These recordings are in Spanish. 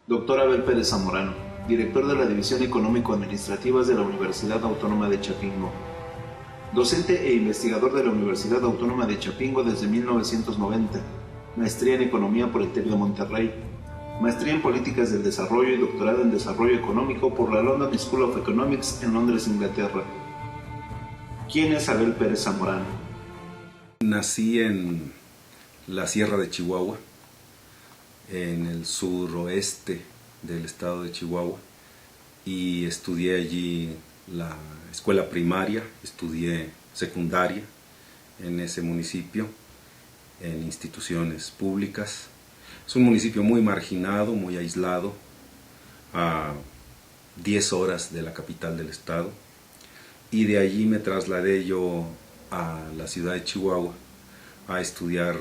Doctor Abel Pérez Zamorano, director de la División Económico-Administrativas de la Universidad Autónoma de Chapingo. Docente e investigador de la Universidad Autónoma de Chapingo desde 1990. Maestría en Economía por el TEC de Monterrey. Maestría en Políticas del Desarrollo y doctorado en Desarrollo Económico por la London School of Economics en Londres, Inglaterra. ¿Quién es Abel Pérez Zamorano? Nací en la Sierra de Chihuahua, en el suroeste del estado de Chihuahua, y estudié allí la escuela primaria, estudié secundaria en ese municipio, en instituciones públicas. Es un municipio muy marginado, muy aislado, a 10 horas de la capital del estado, y de allí me trasladé yo a la ciudad de Chihuahua a estudiar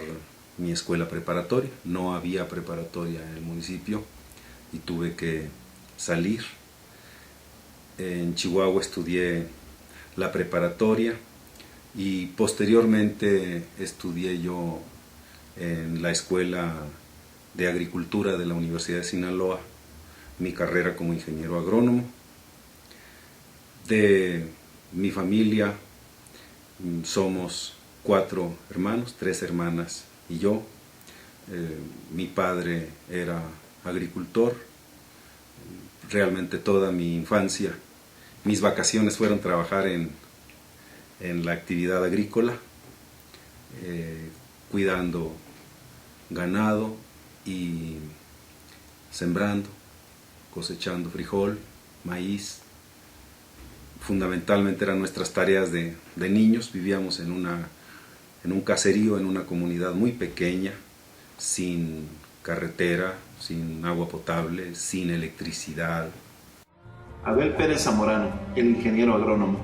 mi escuela preparatoria. No había preparatoria en el municipio y tuve que salir. En Chihuahua estudié la preparatoria y posteriormente estudié yo en la Escuela de Agricultura de la Universidad de Sinaloa mi carrera como ingeniero agrónomo. De mi familia somos 4 hermanos, 3 hermanas y yo. Mi padre era agricultor. Realmente toda mi infancia, mis vacaciones fueron trabajar en la actividad agrícola, cuidando ganado y sembrando, cosechando frijol, maíz. Fundamentalmente eran nuestras tareas de niños. Vivíamos en un caserío, en una comunidad muy pequeña, sin carretera, sin agua potable, sin electricidad. Abel Pérez Zamorano, el ingeniero agrónomo.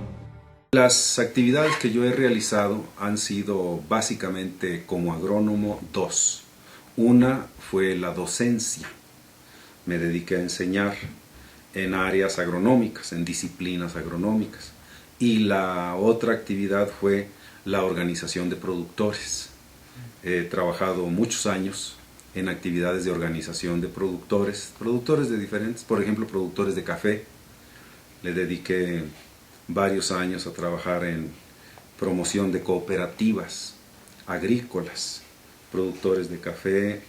Las actividades que yo he realizado han sido básicamente como agrónomo 2. Una fue la docencia. Me dediqué a enseñar en áreas agronómicas, en disciplinas agronómicas. Y la otra actividad fue la organización de productores. He trabajado muchos años en actividades de organización de productores de diferentes, por ejemplo, productores de café. Le dediqué varios años a trabajar en promoción de cooperativas agrícolas, productores de café,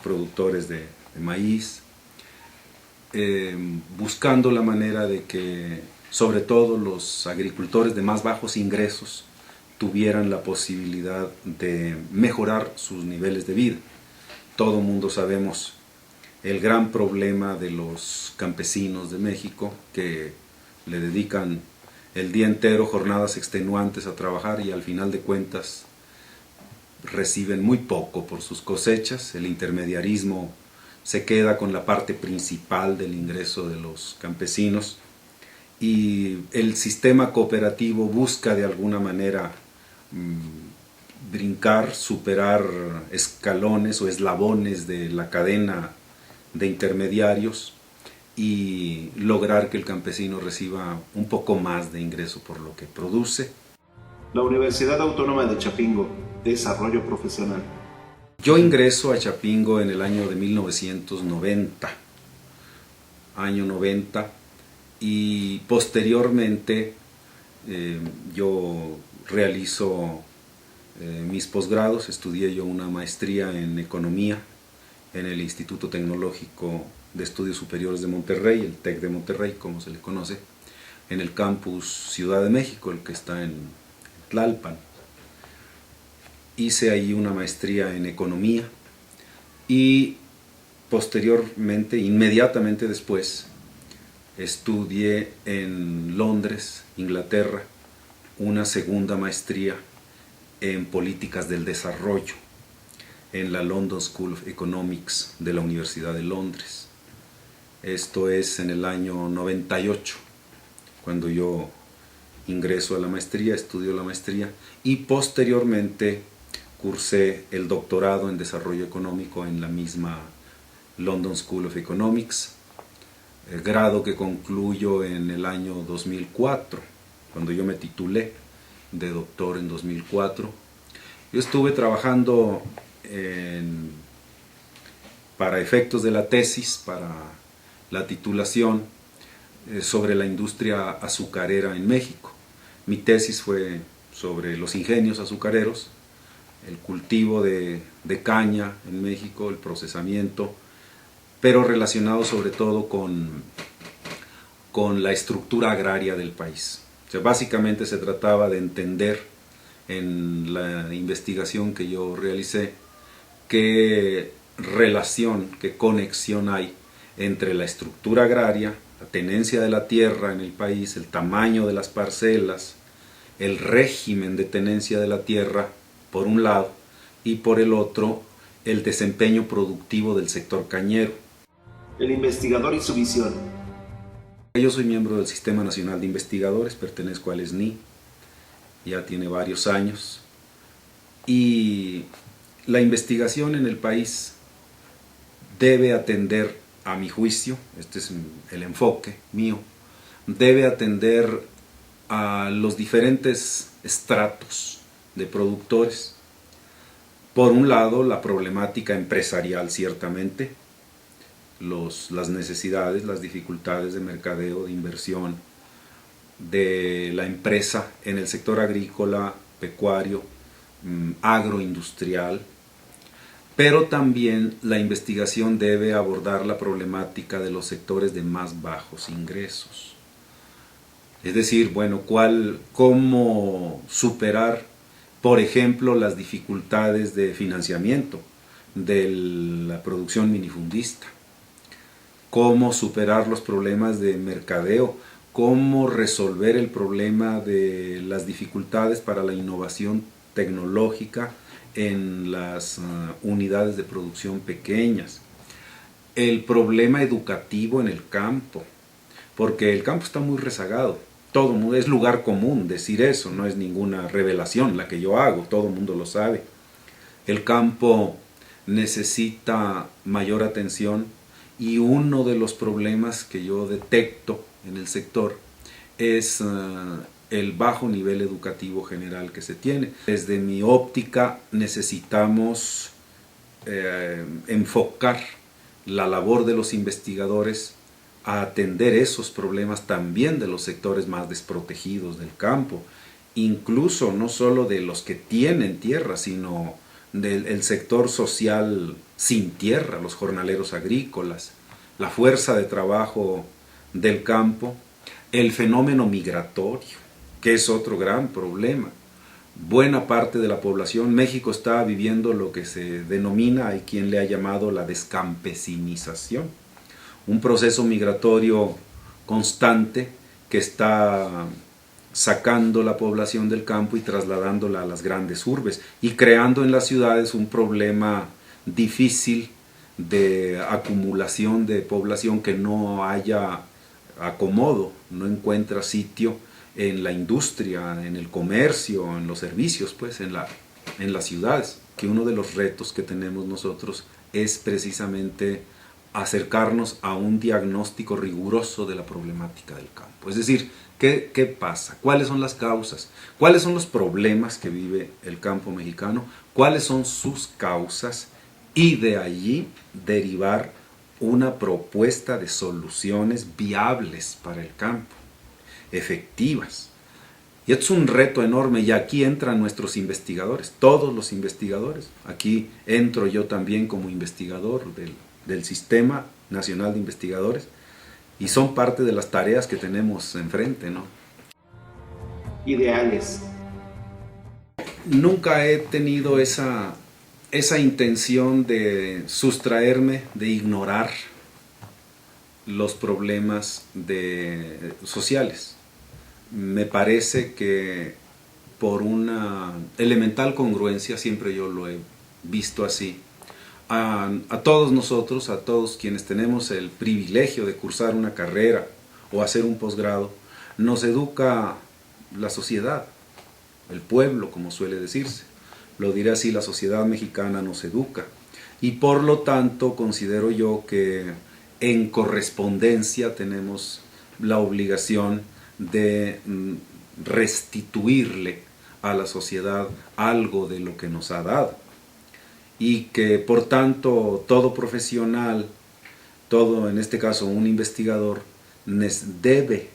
productores de maíz, buscando la manera de que sobre todo los agricultores de más bajos ingresos tuvieran la posibilidad de mejorar sus niveles de vida. Todo mundo sabemos el gran problema de los campesinos de México, que le dedican el día entero, jornadas extenuantes a trabajar, y al final de cuentas reciben muy poco por sus cosechas. El intermediarismo se queda con la parte principal del ingreso de los campesinos, y el sistema cooperativo busca de alguna manera brincar, superar escalones o eslabones de la cadena de intermediarios y lograr que el campesino reciba un poco más de ingreso por lo que produce. La Universidad Autónoma de Chapingo, desarrollo profesional. Yo ingreso a Chapingo en el año de 1990, y posteriormente yo realizo mis posgrados. Estudié yo una maestría en Economía en el Instituto Tecnológico de Estudios Superiores de Monterrey, el TEC de Monterrey, como se le conoce, en el campus Ciudad de México, el que está en Tlalpan. Hice ahí una maestría en Economía y posteriormente, inmediatamente después, estudié en Londres, Inglaterra, una segunda maestría en Políticas del Desarrollo en la London School of Economics de la Universidad de Londres. Esto es en el año 98, cuando yo ingreso a la maestría, estudio la maestría, y posteriormente cursé el doctorado en Desarrollo Económico en la misma London School of Economics, el grado que concluyo en el año 2004, cuando yo me titulé de doctor en 2004. Yo estuve trabajando para efectos de la tesis, para la titulación, sobre la industria azucarera en México. Mi tesis fue sobre los ingenios azucareros, el cultivo de caña en México, el procesamiento, pero relacionado sobre todo con la estructura agraria del país. O sea, básicamente se trataba de entender en la investigación que yo realicé qué relación, qué conexión hay entre la estructura agraria, la tenencia de la tierra en el país, el tamaño de las parcelas, el régimen de tenencia de la tierra, por un lado, y por el otro, el desempeño productivo del sector cañero. El investigador y su visión. Yo soy miembro del Sistema Nacional de Investigadores, pertenezco al SNI, ya tiene varios años, y la investigación en el país debe atender, a mi juicio, este es el enfoque mío, debe atender a los diferentes estratos de productores. Por un lado, la problemática empresarial, ciertamente, las necesidades, las dificultades de mercadeo, de inversión de la empresa en el sector agrícola, pecuario, agroindustrial, pero también la investigación debe abordar la problemática de los sectores de más bajos ingresos. Es decir, bueno, cómo superar, por ejemplo, las dificultades de financiamiento de la producción minifundista, cómo superar los problemas de mercadeo, cómo resolver el problema de las dificultades para la innovación tecnológica en las unidades de producción pequeñas, el problema educativo en el campo, porque el campo está muy rezagado. Todo mundo, es lugar común decir eso, no es ninguna revelación la que yo hago, todo el mundo lo sabe. El campo necesita mayor atención y uno de los problemas que yo detecto en el sector es el bajo nivel educativo general que se tiene. Desde mi óptica necesitamos enfocar la labor de los investigadores a atender esos problemas también de los sectores más desprotegidos del campo, incluso no solo de los que tienen tierra, sino del sector social sin tierra, los jornaleros agrícolas, la fuerza de trabajo del campo, el fenómeno migratorio, que es otro gran problema. Buena parte de la población, México está viviendo lo que se denomina, hay quien le ha llamado la descampesinización, un proceso migratorio constante que está sacando la población del campo y trasladándola a las grandes urbes y creando en las ciudades un problema difícil de acumulación de población que no haya acomodo, no encuentra sitio en la industria, en el comercio, en los servicios, pues en las ciudades. Que uno de los retos que tenemos nosotros es precisamente acercarnos a un diagnóstico riguroso de la problemática del campo. Es decir, ¿qué pasa? ¿Cuáles son las causas? ¿Cuáles son los problemas que vive el campo mexicano? ¿Cuáles son sus causas? Y de allí derivar una propuesta de soluciones viables para el campo, efectivas. Y esto es un reto enorme y aquí entran nuestros investigadores, todos los investigadores. Aquí entro yo también como investigador del Sistema Nacional de Investigadores y son parte de las tareas que tenemos enfrente, ¿no? Ideales. Nunca he tenido esa intención de sustraerme, de ignorar los problemas sociales. Me parece que por una elemental congruencia, siempre yo lo he visto así, a todos nosotros, a todos quienes tenemos el privilegio de cursar una carrera o hacer un posgrado, nos educa la sociedad, el pueblo, como suele decirse. Lo diré así, la sociedad mexicana nos educa. Y por lo tanto considero yo que en correspondencia tenemos la obligación de restituirle a la sociedad algo de lo que nos ha dado. y que por tanto todo profesional, todo en este caso un investigador, debe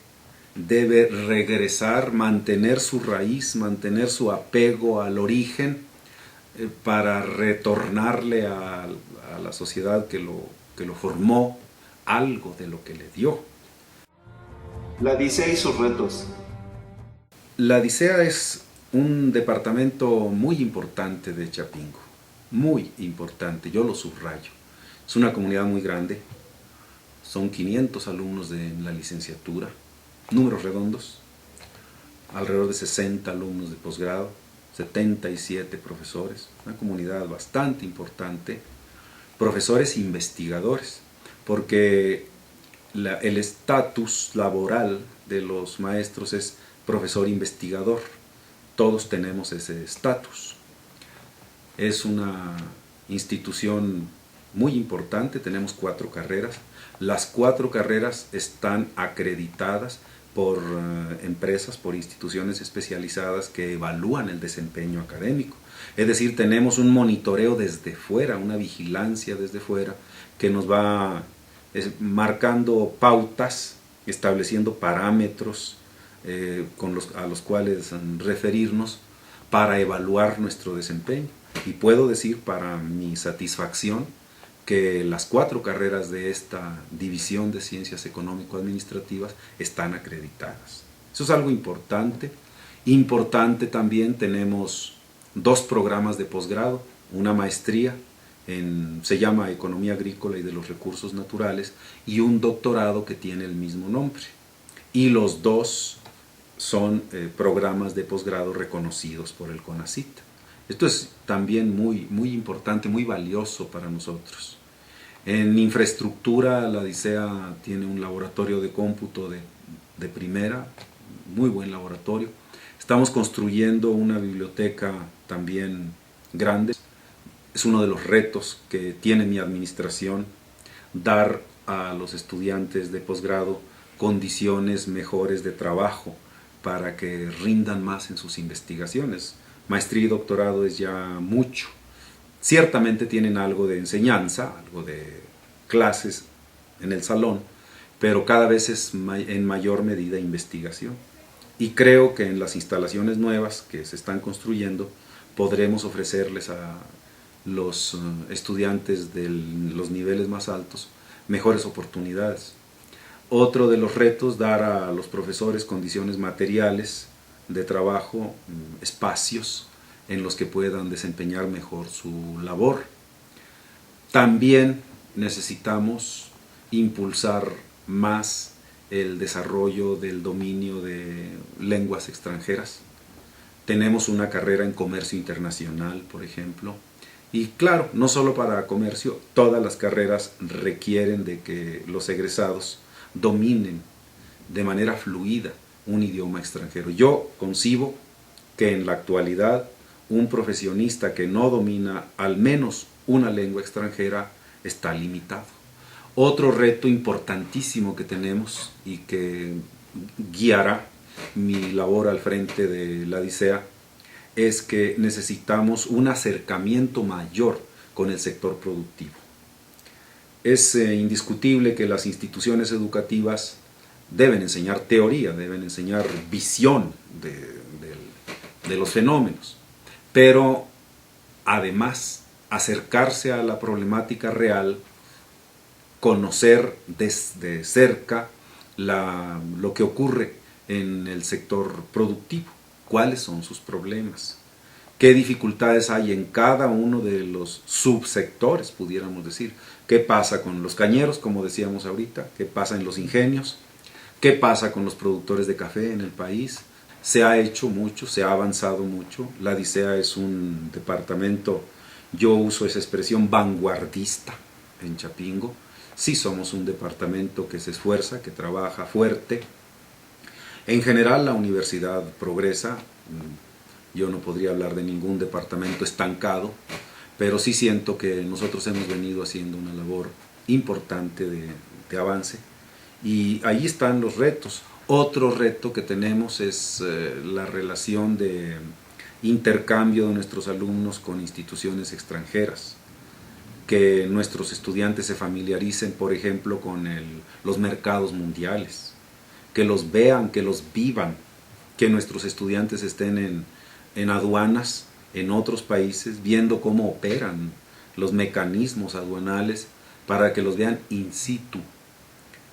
regresar, mantener su raíz, mantener su apego al origen para retornarle a la sociedad que lo formó algo de lo que le dio. La DICEA y sus retos. La DICEA es un departamento muy importante de Chapingo, muy importante, yo lo subrayo. Es una comunidad muy grande, son 500 alumnos de la licenciatura, números redondos, alrededor de 60 alumnos de posgrado, 77 profesores, una comunidad bastante importante, profesores investigadores, porque el estatus laboral de los maestros es profesor investigador, todos tenemos ese estatus. Es una institución muy importante, tenemos 4 carreras, las 4 carreras están acreditadas por empresas, por instituciones especializadas que evalúan el desempeño académico. Es decir, tenemos un monitoreo desde fuera, una vigilancia desde fuera que nos va marcando pautas, estableciendo parámetros a los cuales referirnos para evaluar nuestro desempeño. Y puedo decir para mi satisfacción que las 4 carreras de esta división de ciencias económico-administrativas están acreditadas. Eso es algo importante. Importante también, tenemos 2 programas de posgrado, una maestría, se llama Economía Agrícola y de los Recursos Naturales, y un doctorado que tiene el mismo nombre. Y los 2 son programas de posgrado reconocidos por el CONACYT. Esto es también muy, muy importante, muy valioso para nosotros. En infraestructura, la DICEA tiene un laboratorio de cómputo de primera, muy buen laboratorio. Estamos construyendo una biblioteca también grande. Es uno de los retos que tiene mi administración, dar a los estudiantes de posgrado condiciones mejores de trabajo para que rindan más en sus investigaciones. Maestría y doctorado es ya mucho. Ciertamente tienen algo de enseñanza, algo de clases en el salón, pero cada vez es en mayor medida investigación. Y creo que en las instalaciones nuevas que se están construyendo podremos ofrecerles a los estudiantes de los niveles más altos mejores oportunidades. Otro de los retos, dar a los profesores condiciones materiales de trabajo, espacios en los que puedan desempeñar mejor su labor. También necesitamos impulsar más el desarrollo del dominio de lenguas extranjeras. Tenemos una carrera en comercio internacional, por ejemplo, y claro, no solo para comercio, todas las carreras requieren de que los egresados dominen de manera fluida un idioma extranjero. Yo concibo que en la actualidad un profesionista que no domina al menos una lengua extranjera está limitado. Otro reto importantísimo que tenemos y que guiará mi labor al frente de la DICEA es que necesitamos un acercamiento mayor con el sector productivo. Es indiscutible que las instituciones educativas deben enseñar teoría, deben enseñar visión de los fenómenos, pero además acercarse a la problemática real, conocer desde cerca lo que ocurre en el sector productivo, cuáles son sus problemas, qué dificultades hay en cada uno de los subsectores, pudiéramos decir, qué pasa con los cañeros, como decíamos ahorita, qué pasa en los ingenios, qué pasa con los productores de café en el país. Se ha hecho mucho, se ha avanzado mucho. La DICEA es un departamento, yo uso esa expresión, vanguardista en Chapingo. Sí somos un departamento que se esfuerza, que trabaja fuerte. En general la universidad progresa. Yo no podría hablar de ningún departamento estancado, pero sí siento que nosotros hemos venido haciendo una labor importante de avance. Y ahí están los retos. Otro reto que tenemos es la relación de intercambio de nuestros alumnos con instituciones extranjeras, que nuestros estudiantes se familiaricen, por ejemplo, con los mercados mundiales, que los vean, que los vivan, que nuestros estudiantes estén en aduanas en otros países, viendo cómo operan los mecanismos aduanales, para que los vean in situ,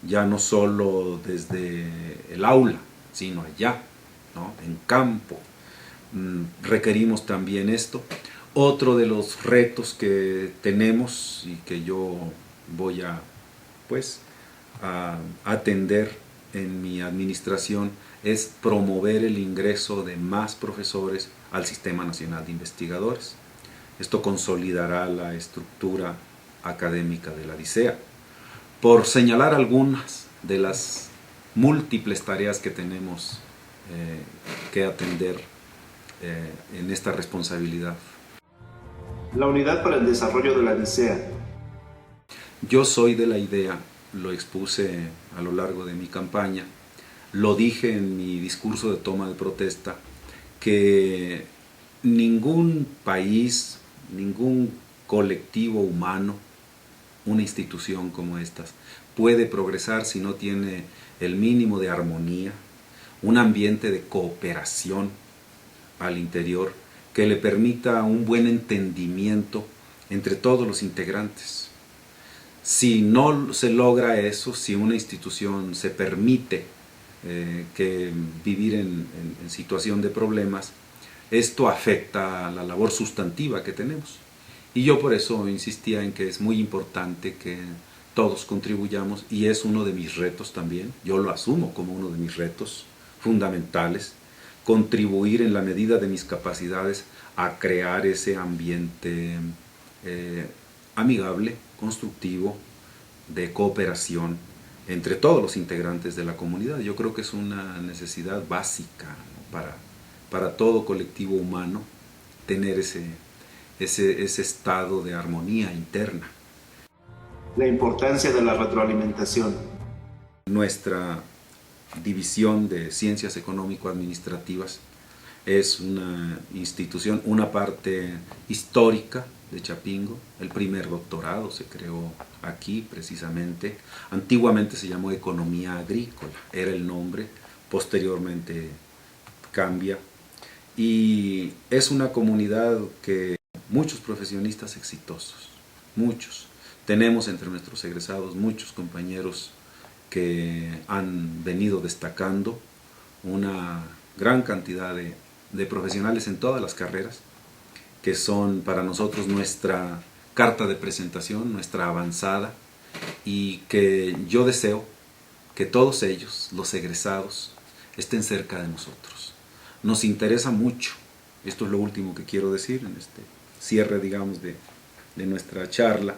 ya no solo desde el aula, sino allá, ¿no? En campo. Requerimos también esto. Otro de los retos que tenemos y que yo voy a atender en mi administración es promover el ingreso de más profesores al Sistema Nacional de Investigadores. Esto consolidará la estructura académica de la DICEA. Por señalar algunas de las múltiples tareas que tenemos que atender en esta responsabilidad. La Unidad para el Desarrollo de la DICEA. Yo soy de la idea, lo expuse a lo largo de mi campaña, lo dije en mi discurso de toma de protesta, que ningún país, ningún colectivo humano, una institución como estas, puede progresar si no tiene el mínimo de armonía, un ambiente de cooperación al interior que le permita un buen entendimiento entre todos los integrantes. Si no se logra eso, si una institución se permite que vivir en situación de problemas, esto afecta a la labor sustantiva que tenemos. Y yo por eso insistía en que es muy importante que todos contribuyamos, y es uno de mis retos también, yo lo asumo como uno de mis retos fundamentales, contribuir en la medida de mis capacidades a crear ese ambiente amigable, constructivo, de cooperación entre todos los integrantes de la comunidad. Yo creo que es una necesidad básica, ¿no?, para todo colectivo humano, tener ese estado de armonía interna. La importancia de la retroalimentación. Nuestra División de Ciencias Económico-Administrativas es una institución, una parte histórica de Chapingo. El primer doctorado se creó aquí precisamente. Antiguamente se llamó Economía Agrícola, era el nombre, posteriormente cambia. Y es una comunidad que muchos profesionistas exitosos, muchos. Tenemos entre nuestros egresados muchos compañeros que han venido destacando, una gran cantidad de profesionales en todas las carreras, que son para nosotros nuestra carta de presentación, nuestra avanzada, y que yo deseo que todos ellos, los egresados, estén cerca de nosotros. Nos interesa mucho, esto es lo último que quiero decir en este cierre, digamos, de nuestra charla,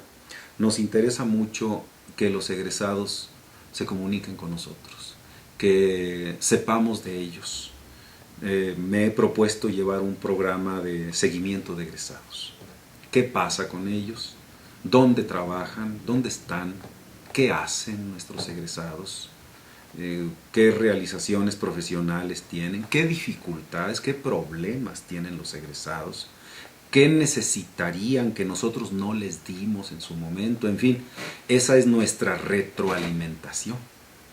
nos interesa mucho que los egresados se comuniquen con nosotros, que sepamos de ellos. Me he propuesto llevar un programa de seguimiento de egresados. ¿Qué pasa con ellos? ¿Dónde trabajan? ¿Dónde están? ¿Qué hacen nuestros egresados? ¿Qué realizaciones profesionales tienen? ¿Qué dificultades, qué problemas tienen los egresados? ¿Qué necesitarían que nosotros no les dimos en su momento? En fin, esa es nuestra retroalimentación.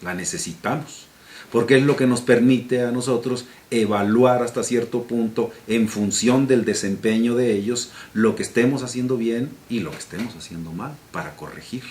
La necesitamos, porque es lo que nos permite a nosotros evaluar hasta cierto punto, en función del desempeño de ellos, lo que estemos haciendo bien y lo que estemos haciendo mal, para corregir.